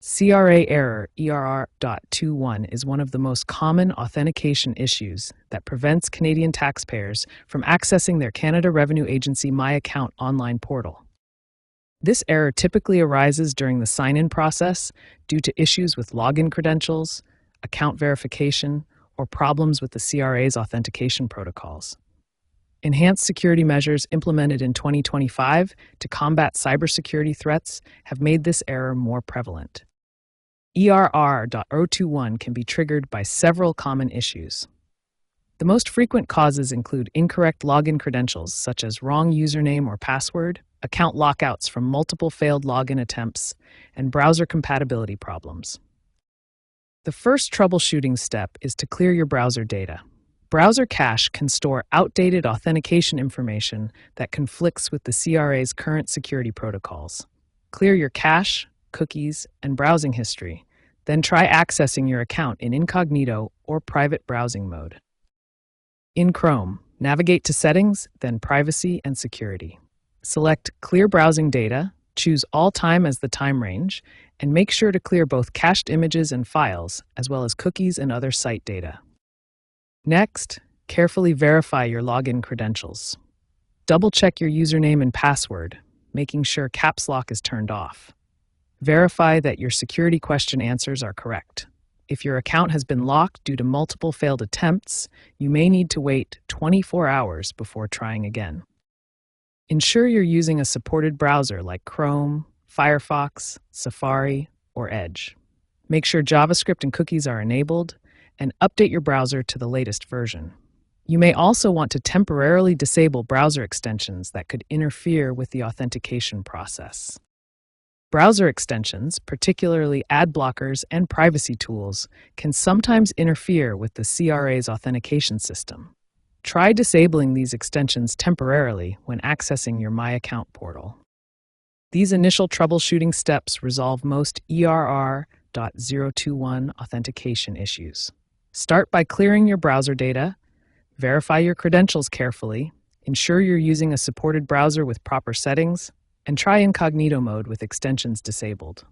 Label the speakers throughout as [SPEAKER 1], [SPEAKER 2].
[SPEAKER 1] CRA Error ERR.21 is one of the most common authentication issues that prevents Canadian taxpayers from accessing their Canada Revenue Agency My Account online portal. This error typically arises during the sign-in process due to issues with login credentials, account verification, or problems with the CRA's authentication protocols. Enhanced security measures implemented in 2025 to combat cybersecurity threats have made this error more prevalent. ERR.021 can be triggered by several common issues. The most frequent causes include incorrect login credentials, such as wrong username or password, account lockouts from multiple failed login attempts, and browser compatibility problems. The first troubleshooting step is to clear your browser data. Browser cache can store outdated authentication information that conflicts with the CRA's current security protocols. Clear your cache, cookies, and browsing history. Then try accessing your account in incognito or private browsing mode. In Chrome, navigate to Settings, then Privacy and Security. Select Clear Browsing Data, choose All Time as the time range, and make sure to clear both cached images and files, as well as cookies and other site data. Next, carefully verify your login credentials. Double-check your username and password, making sure Caps Lock is turned off. Verify that your security question answers are correct. If your account has been locked due to multiple failed attempts, you may need to wait 24 hours before trying again. Ensure you're using a supported browser like Chrome, Firefox, Safari, or Edge. Make sure JavaScript and cookies are enabled, and update your browser to the latest version. You may also want to temporarily disable browser extensions that could interfere with the authentication process. Browser extensions, particularly ad blockers and privacy tools, can sometimes interfere with the CRA's authentication system. Try disabling these extensions temporarily when accessing your My Account portal. These initial troubleshooting steps resolve most ERR.021 authentication issues. Start by clearing your browser data, verify your credentials carefully, ensure you're using a supported browser with proper settings, and try incognito mode with extensions disabled.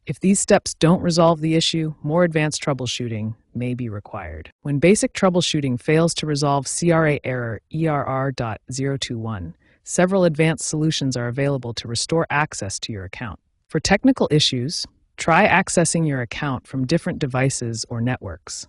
[SPEAKER 1] If these steps don't resolve the issue, more advanced troubleshooting may be required. When basic troubleshooting fails to resolve CRA Error ERR.021, several advanced solutions are available to restore access to your account. For technical issues, try accessing your account from different devices or networks.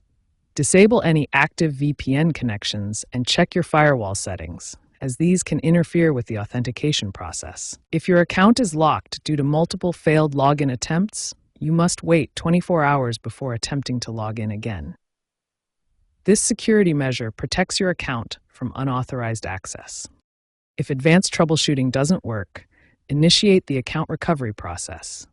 [SPEAKER 1] Disable any active VPN connections and check your firewall settings, as these can interfere with the authentication process. If your account is locked due to multiple failed login attempts, you must wait 24 hours before attempting to log in again. This security measure protects your account from unauthorized access. If advanced troubleshooting doesn't work, initiate the account recovery process.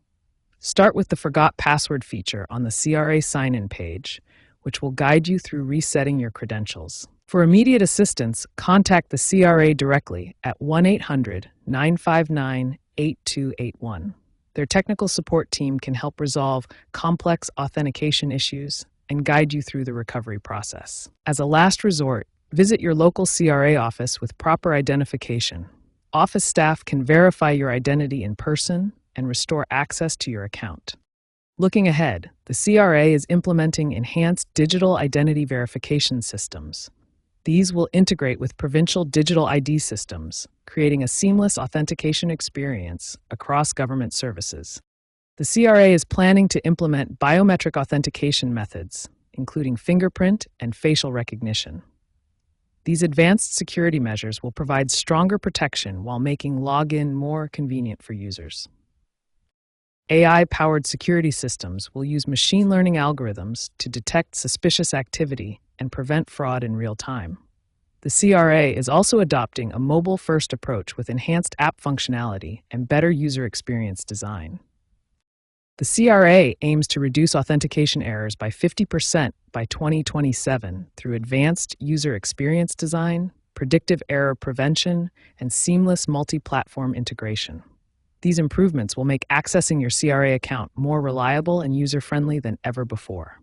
[SPEAKER 1] Start with the Forgot Password feature on the CRA sign-in page, which will guide you through resetting your credentials. For immediate assistance, contact the CRA directly at 1-800-959-8281. Their technical support team can help resolve complex authentication issues and guide you through the recovery process. As a last resort, visit your local CRA office with proper identification. Office staff can verify your identity in person and restore access to your account. Looking ahead, the CRA is implementing enhanced digital identity verification systems. These will integrate with provincial digital ID systems, creating a seamless authentication experience across government services. The CRA is planning to implement biometric authentication methods, including fingerprint and facial recognition. These advanced security measures will provide stronger protection while making login more convenient for users. AI-powered security systems will use machine learning algorithms to detect suspicious activity and prevent fraud in real time. The CRA is also adopting a mobile-first approach with enhanced app functionality and better user experience design. The CRA aims to reduce authentication errors by 50% by 2027 through advanced user experience design, predictive error prevention, and seamless multi-platform integration. These improvements will make accessing your CRA account more reliable and user-friendly than ever before.